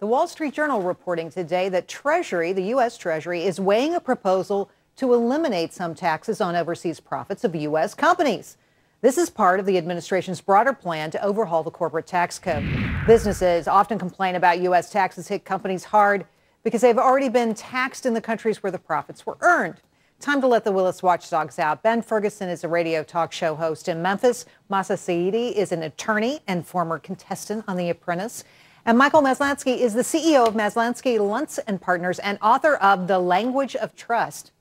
The Wall Street Journal reporting today that Treasury, the U.S. Treasury, is weighing a proposal to eliminate some taxes on overseas profits of U.S. companies. This is part of the administration's broader plan to overhaul the corporate tax code. Businesses often complain about U.S. taxes hit companies hard because they've already been taxed in the countries where the profits were earned. Time to let the Willis watchdogs out. Ben Ferguson is a radio talk show host in Memphis. Mahsa Saeidi is an attorney and former contestant on The Apprentice. And Michael Maslansky is the CEO of Maslansky, Luntz and Partners and author of The Language of Trust.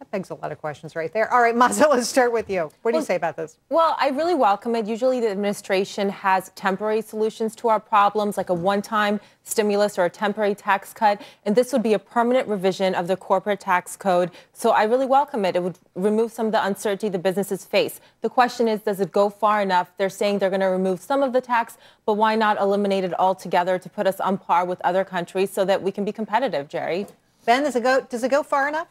That begs a lot of questions right there. All right, Mahsa, let's start with you. What do you say about this? Well, I really welcome it. Usually the administration has temporary solutions to our problems, like a one-time stimulus or a temporary tax cut. And this would be a permanent revision of the corporate tax code. So I really welcome it. It would remove some of the uncertainty the businesses face. The question is, does it go far enough? They're saying they're going to remove some of the tax, but why not eliminate it altogether to put us on par with other countries so that we can be competitive, Gerri? Ben, does it go far enough?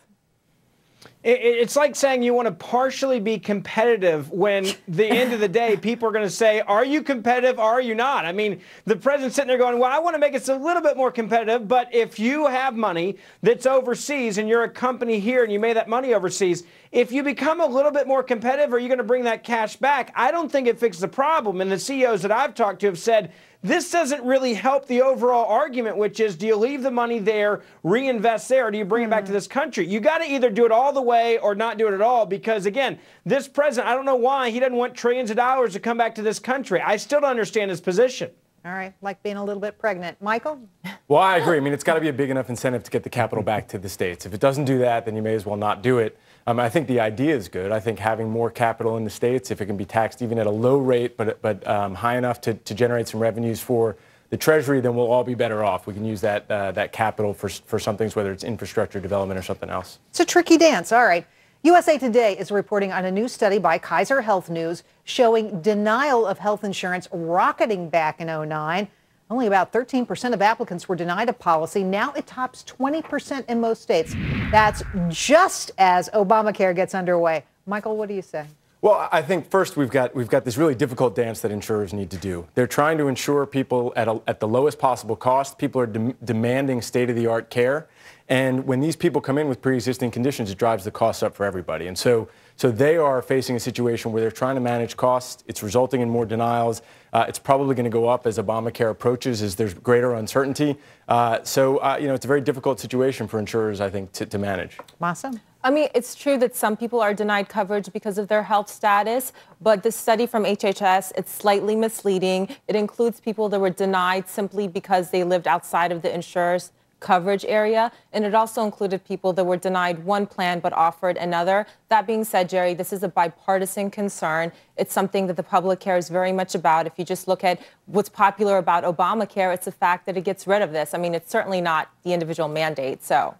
It's like saying you want to partially be competitive when the end of the day, people are going to say, are you competitive or are you not? I mean, the president's sitting there going, well, I want to make it a little bit more competitive. But if you have money that's overseas and you're a company here and you made that money overseas, if you become a little bit more competitive, are you going to bring that cash back? I don't think it fixes the problem. And the CEOs that I've talked to have said, this doesn't really help the overall argument, which is, do you leave the money there, reinvest there, or do you bring it back to this country? You got to either do it all the way or not do it at all, because, again, this president, I don't know why he doesn't want trillions of dollars to come back to this country. I still don't understand his position. All right, like being a little bit pregnant. Michael? Well, I agree. I mean, it's got to be a big enough incentive to get the capital back to the states. If it doesn't do that, then you may as well not do it. I think the idea is good. I think having more capital in the states, if it can be taxed even at a low rate, but high enough to generate some revenues for the Treasury, then we'll all be better off. We can use that capital for some things, whether it's infrastructure development or something else. It's a tricky dance. All right. USA Today is reporting on a new study by Kaiser Health News showing denial of health insurance rocketing back in 2009. Only about 13% of applicants were denied a policy. Now it tops 20% in most states. That's just as Obamacare gets underway. Michael, what do you say? Well, I think first we've got this really difficult dance that insurers need to do. They're trying to insure people at the lowest possible cost. People are demanding state-of-the-art care. And when these people come in with pre-existing conditions, it drives the costs up for everybody. And so they are facing a situation where they're trying to manage costs. It's resulting in more denials. It's probably going to go up as Obamacare approaches, as there's greater uncertainty. It's a very difficult situation for insurers, I think, to manage. Mahsa? I mean, it's true that some people are denied coverage because of their health status, but the study from HHS, it's slightly misleading. It includes people that were denied simply because they lived outside of the insurer's coverage area, and it also included people that were denied one plan but offered another. That being said, Gerri, this is a bipartisan concern. It's something that the public cares very much about. If you just look at what's popular about Obamacare, it's the fact that it gets rid of this. I mean, it's certainly not the individual mandate, so.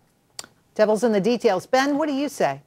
Devil's in the details. Ben, what do you say?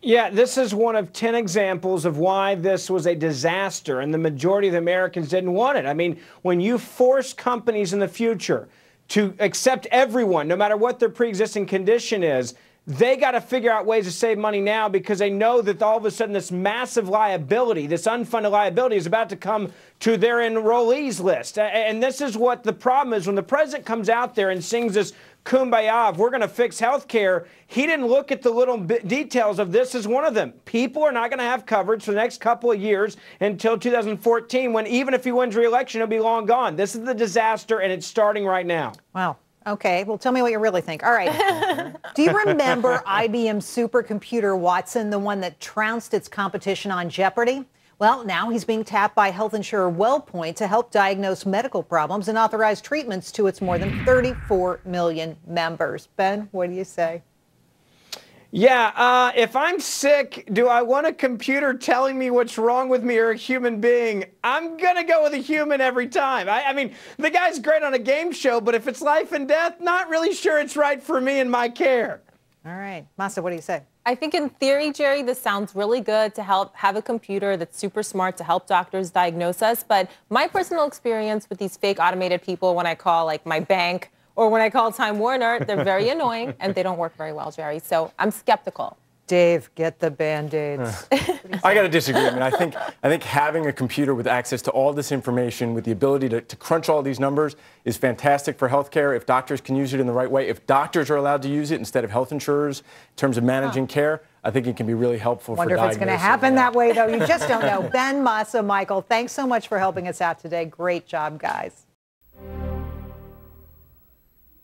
Yeah, this is one of 10 examples of why this was a disaster, and the majority of Americans didn't want it. I mean, when you force companies in the future to accept everyone, no matter what their pre-existing condition is, they got to figure out ways to save money now, because they know that all of a sudden this massive liability, this unfunded liability, is about to come to their enrollees list. And this is what the problem is. When the president comes out there and sings this kumbaya, we're going to fix health care, he didn't look at the little details of this as one of them. People are not going to have coverage for the next couple of years until 2014, when even if he wins re-election, it'll be long gone. This is the disaster, and it's starting right now. Wow. Okay, well, tell me what you really think. All right. Do you remember IBM's supercomputer Watson, the one that trounced its competition on Jeopardy? Well, now he's being tapped by health insurer WellPoint to help diagnose medical problems and authorize treatments to its more than 34 million members. Ben, what do you say? Yeah, if I'm sick, do I want a computer telling me what's wrong with me, or a human being? I'm going to go with a human every time. I mean, the guy's great on a game show, but if it's life and death, not really sure it's right for me and my care. All right. Mahsa, what do you say? I think in theory, Gerri, this sounds really good to have a computer that's super smart to help doctors diagnose us. But my personal experience with these fake automated people, when I call like my bank or when I call Time Warner, they're very annoying and they don't work very well, Gerri. So I'm skeptical. Dave, get the Band-Aids. I got to disagree. I mean, I think having a computer with access to all this information, with the ability to crunch all these numbers, is fantastic for healthcare. If doctors can use it in the right way, if doctors are allowed to use it instead of health insurers in terms of managing care, I think it can be really helpful for diagnosing. Wonder if it's going to happen that way, though. You just don't know. Ben, Mahsa, Michael, thanks so much for helping us out today. Great job, guys.